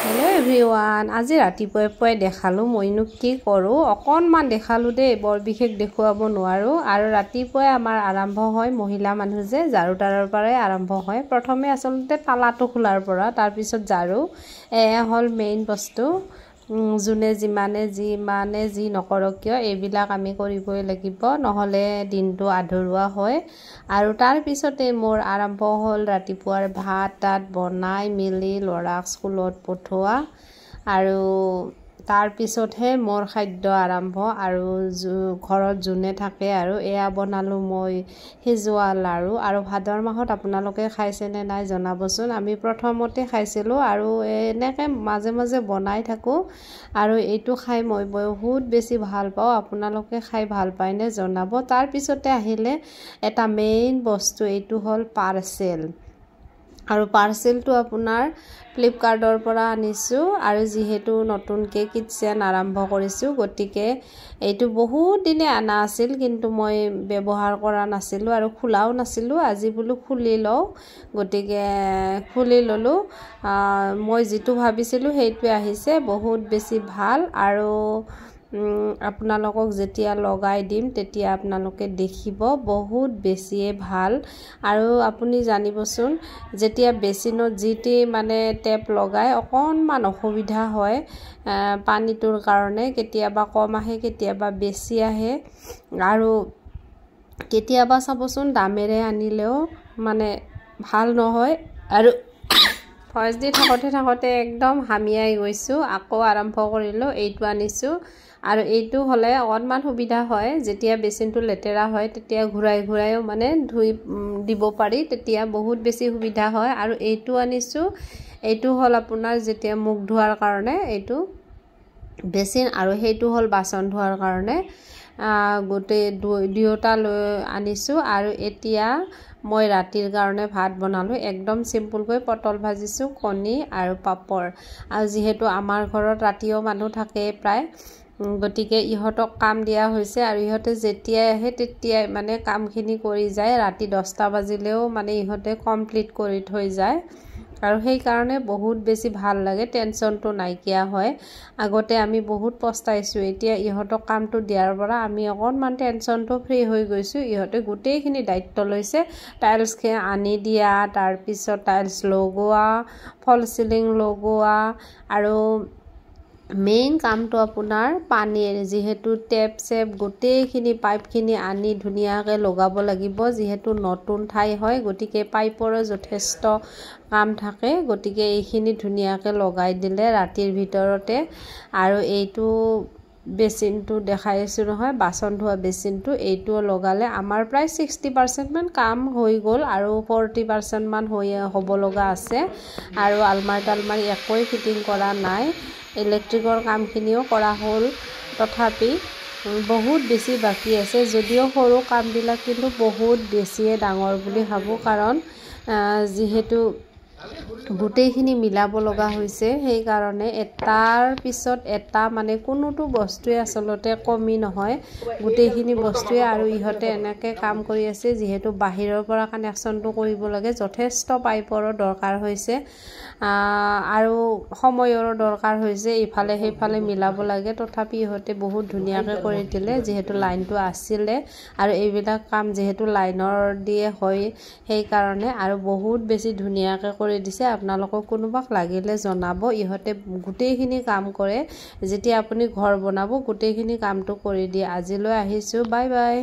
hello everyone আজি ৰাতিপুৱাই দেখালো মইনো কি কৰো অকনমান দেখালো দে বৰ বিশেষ দেখুৱাব নোৱাৰো আৰু ৰাতিপুৱাই আমাৰ আৰম্ভ হয় মহিলা মানুহ যে ঝাৰু তাৰৰ পৰাই আৰম্ভ হয় প্ৰথমে আসলতে তালাটো খোলাৰ পৰা তাৰ পিছত ঝাৰু এয়া হল মেইন বস্তু জুনে যিমানে যি নকৰক কিয় এইবিলাক আমি কৰিবই লাগিব নহলে দিনটো আধৰুৱা হয় আৰু তাৰ পিছতে মোৰ আৰম্ভ হল ৰাতিপুৱাৰ ভাত বনাই মিলি লৰাক স্কুলত পঠোৱা আৰু তাৰ পিছতহে মোৰ খাদ্য আৰম্ভ আৰু ঘৰত জুনে থাকে আৰু এয়া বনালো মই হিজোৱা লাৰু আৰু ভাদৰ মাহত আপোনালোকে খাইছে নে নাই জনাবচোন আমি প্ৰথমতে খাইছিলো আৰু এনেকৈ মাজে বনাই থাকো আৰু এইটো খাই মই বহুত বেছি ভাল পাওঁ আপোনালোকে খাই ভাল পায় নে জনাব তাৰ পিছতে আহিলে এটা মেইন বস্তু এইটো হল পাৰ্সেল আৰু পাৰ্সেলটো আপোনাৰ ফ্লিপকাৰ্টৰ পৰা আনিছো আৰু যেহেতু নতুনকৈ কিটচেন আৰম্ভ কৰিছো গতিকে এইটো বহুত দিনে আনা আছিল কিন্তু মই ব্যৱহাৰ কৰা নাছিলো আৰু খোলাও নাছিলো আজি বলো খুলি লও গতিকে খুলি ললো মই যেটো ভাবিছিলো সেইটোৱে আহিছে বহুত বেছি ভাল আৰু আপোনালোকক যেতিয়া লগাই দিম তেতিয়া আপোনালোকে দেখিব বহুত বেছিয়ে ভাল আৰু আপুনি জানিবচোন যেতিয়া বেচিনত জিটি মানে টেপ লগাই অকনমান অসুবিধা হয় পানীটোৰ কাৰণে কেতিয়াবা কম আহে কেতিয়াবা বেছি আহে আৰু কেতিয়াবা চাবচোন দামেৰে আনিলেও মানে ভাল নহয় আৰু ভইচ দি থাকতে একদম হামিয়াই গৈছো আকৌ আৰম্ভ কৰিলো এইটো আনিছো আৰু এইটো হলে অকনমান সুবিধা হয় যেতিয়া বেচিনটো লেতেৰা হয় তেতিয়া ঘুৰাইও মানে ধুই দিব পাৰি তেতিয়া বহুত বেছি সুবিধা হয় আৰু এইটো আনিছো এইটো হল আপোনাৰ যেতিয়া মুখ ধোৱাৰ কাৰণে এইটো বেচিন আৰু সেইটো হল বাচন ধোৱাৰ কাৰণে গোটে দুয়োটা লৈ আনিছো আৰু এতিয়া মই ৰাতিৰ কাৰণে ভাত বনালো একদম সিম্পলকৈ পটল ভাজিছো কণী আৰু পাপৰ আৰু যেহেতু আমাৰ ঘৰত ৰাতিও মানুহ থাকে প্ৰায় গতিকে ইহতক কাম দিয়া হৈছে আৰু ইহতে যেতিয়াই আহে তেতিয়াই মানে কামখিনি কৰি যায় ৰাতি 10টা বাজিলেও মানে ইহতে কমপ্লিট কৰি থৈ যায় আৰু সেই কাৰণে বহুত বেছি ভাল লাগে টেনচনটো নাইকিয়া হয় আগতে আমি বহুত পস্তাইছো এতিয়া ইহতক কামটো দিয়াৰ পৰা আমি অকনমান টেনচনটো ফ্ৰী হৈ গৈছো ইহতে গোটেইখিনি দায়িত্ব লৈছে টাইলছ আনি দিয়া তাৰ পিছত টাইলছ লগোৱা ফল সিলিং লগোৱা আৰু মেইন কামটো আপোনাৰ পানীৰ যেহেতু টেপ সেপ গোটেইখিনি পাইপখিনি আনি ধুনিয়াকৈ লগাব লাগিব যেহেতু নতুন ঠাই হয় গতিকে পাইপৰো যথেষ্ট কাম থাকে গতিকে এইখিনি ধুনিয়াকৈ লগাই দিলে ৰাতিৰ ভিতৰতে আৰু এইটো বেচিনটো দেখাইছো নহয় বাচন ধোৱা বেচিনটো এইটো লগালে আমাৰ প্ৰায় 60% মান কাম হৈ গল আৰু 40% মান হ'ব লগা আছে আৰু আলমাৰি একোই ফিটিং কৰা নাই ইলেক্ট্ৰিকৰ কামখিনিও কৰা হ'ল তথাপি বহুত বেছি বাকি আছে যদিও সৰু কামবিলাক কিন্তু বহুত বেছিয়ে ডাঙৰ বুলি ভাবো কাৰণ যেহেতু গোটেইখিনি মিলাব লগা হৈছে সেই কাৰণে এটাৰ পিছত এটা মানে কোনোটো বস্তুৱে আসলতে কমি নহয় গোটেইখিনি বস্তুৱে আৰু ইহতে এনেকৈ কাম কৰি আছে যেহেতু বাহিৰৰ পৰা কানেকচনটো কৰিব লাগে যথেষ্ট পাইপৰো দৰকাৰ হৈছে আৰু সময়ৰো দৰকাৰ হৈছে ইফালে সেইফালে মিলাব লাগে তথাপি ইহতে বহুত ধুনিয়াকৈ কৰি দিলে যেহেতু লাইনটো আছিলে আৰু এইবিলাক কাম যেহেতু লাইনৰ দিয়ে হয় সেই কাৰণে আৰু বহুত বেছি ধুনিয়াকৈ কৰি দিছে আপোনালোকক কোনোবাক লাগিলে জনাব ইহতে গোটেইখিনি কাম কৰে যেতিয়া আপুনি ঘৰ বনাব গোটেইখিনি কামটো কৰি দিয়ে আজিলৈ আহিছো বাই বাই